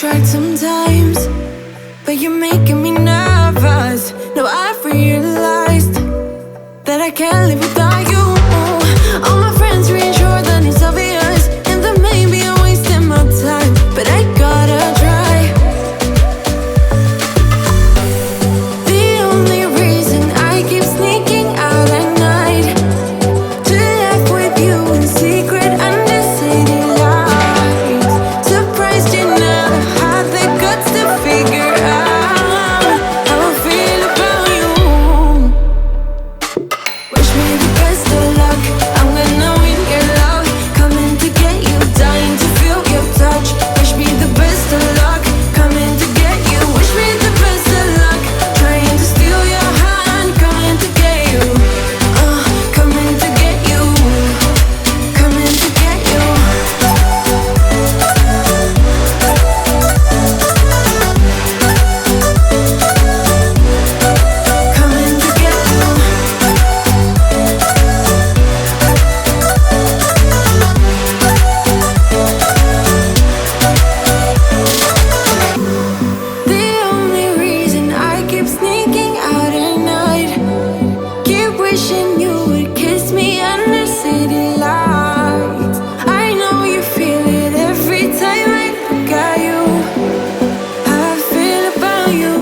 tried sometimes, but you're making me nervous. Now I've realized that I can't live without you. All my friends reassure that it's obvious, and that maybe I'm wasting my time, but I gotta try. The only reason I keep sneaking out at night to laugh with you in secret under city lights. Surprised you never had the guts to figure out how I feel about you. Wish me the best of luck, I'm gonna win your love. Coming to get you, dying to feel your touch. Wish me the best of luck, coming to get you. Wish me the best of luck, trying to steal your hand. Coming to get you, coming to get you, coming to get you. Coming to get you. The only reason I keep sneaking out at night, keep wishing you would kiss me under city lights. I know you feel it every time I look at you. How I feel about you.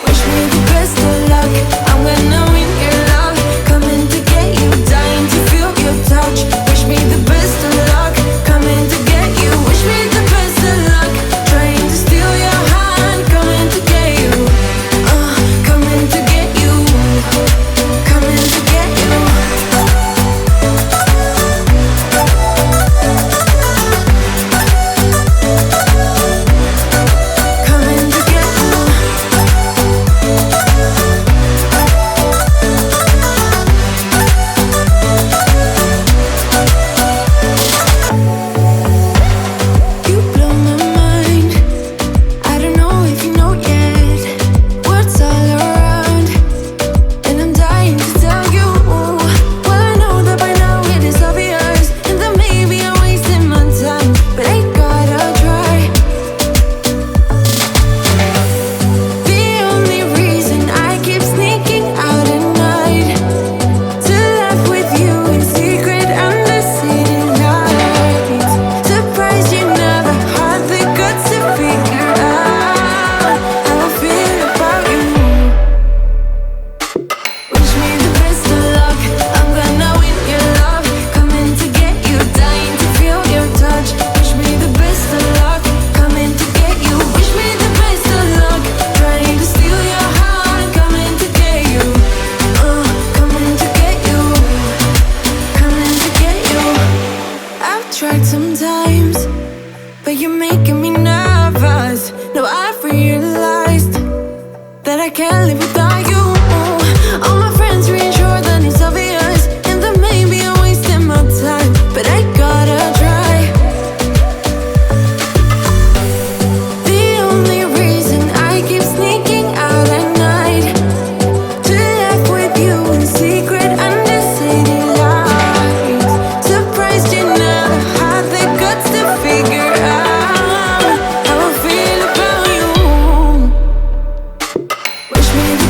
Wish me the best of luck, I'm gonna win your love. Coming to get you, dying to feel your touch. Wish me the best of luck, coming to get you. Wish me the best of luck, trying to steal your hand. Coming to get you, coming to get you, coming to get you. Coming to get you. You blow my mind. I don't know if you know yet. Words all around, and I'm dying to tell you. Well, I know that by now it is obvious, and that maybe I'm wasting my time, but I gotta try. The only reason I keep sneaking out at night to laugh with you in secret under city lights. Surprised you never had the guts to figure out how I feel about you. Wish me the best of luck, I'm gonna win your love. Coming to get you, dying to feel your touch. Wish me the best of luck, coming to get you. Wish me the best of luck, trying to steal your heart. Coming to get you, coming to get you, coming to get you. I've tried sometimes, but you're making me nervous. Now I've realized that I can't live without you. All my friends reassure that it's obvious, and that maybe I'm wasting my time, but I gotta try. The only reason I keep sneaking out at night to laugh with you in secret under city lights. Surprised you never had the guts to figure out how I feel about you. Wish me the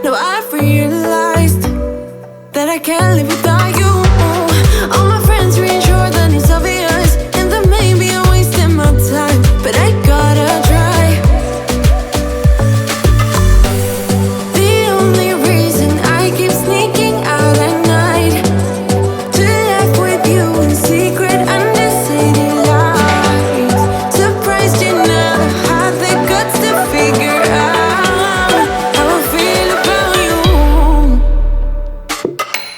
No, I've realized that I can't live without you. All my friends reassure that it's obvious, and that maybe I'm wasting my time, but I gotta try. The only reason I keep sneaking out at night to laugh with you in secret under city lights. Surprised you never had the guts to figure out how I feel about you.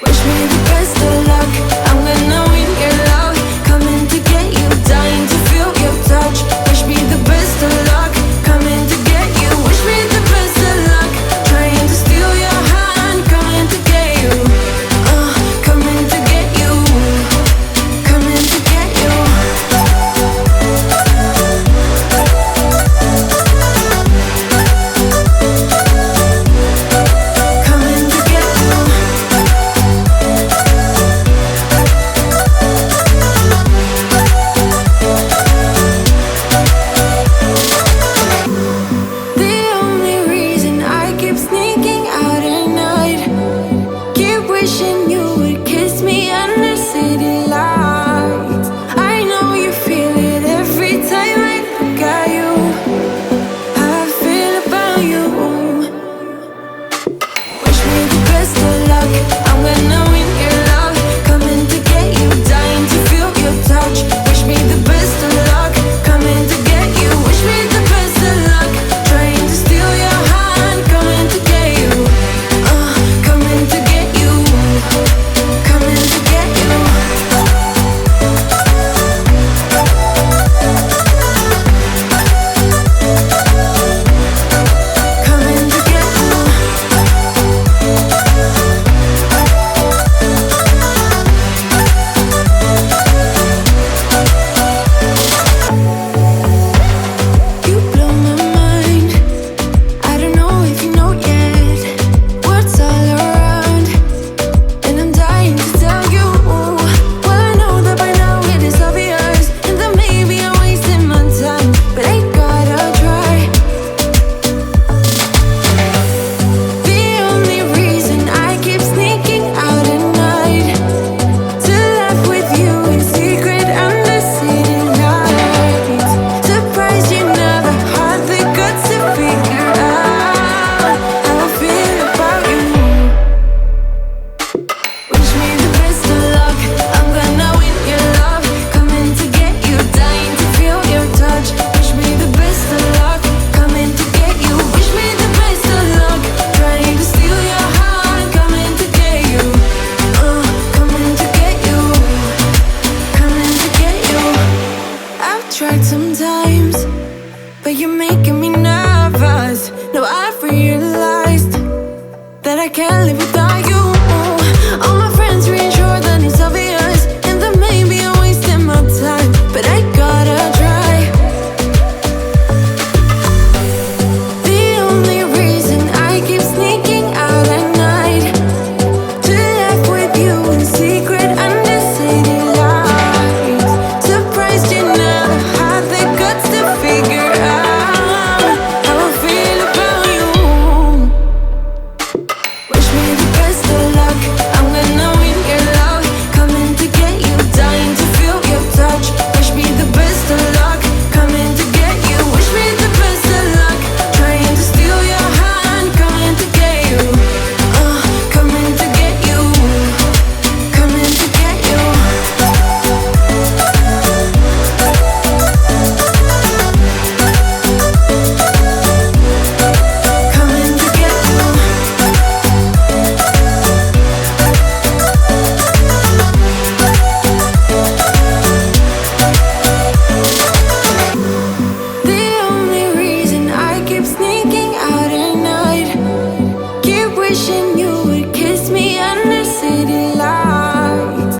Wish me the best of luck. I'm gonna win your love. Coming to get you, dying to feel your touch. Wish me the best of luck. Coming to get you. Wish me the best of luck. Trying to steal your hand. Coming to get you. Coming to get you. Coming to get you. Coming to get you. The only reason I keep sneaking out at night, keep wishing you would kiss me under city lights. I know you feel it every time I look at you. How I feel about you. Wish me the best of luck. I'm gonna win your love. Coming to get you, dying to feel your touch. Wish me the best of luck. Coming to get you. Wish me the best of luck. Trying to steal your hand. Coming to get you. Coming to get you. Coming to get you. Coming to get you. You blow my mind. I don't know if you know yet. Words all around, and I'm dying to tell you. Well, I know that by now it is obvious, and that maybe I'm wasting my time, but I gotta try. The only reason I keep sneaking out at night to laugh with you in secret under city lights. Surprised you never had the guts to figure out how I feel about you. Wish me the best of luck. I'm gonna win your love. Coming to get you, dying to feel your touch. Wish me the best of luck. Coming to get you. Wish me the best of luck. Trying to steal your heart. Coming to get you. Coming to get you. Coming to get you. I've tried sometimes, but you're making me nervous. No, I've realized that I can't live without you.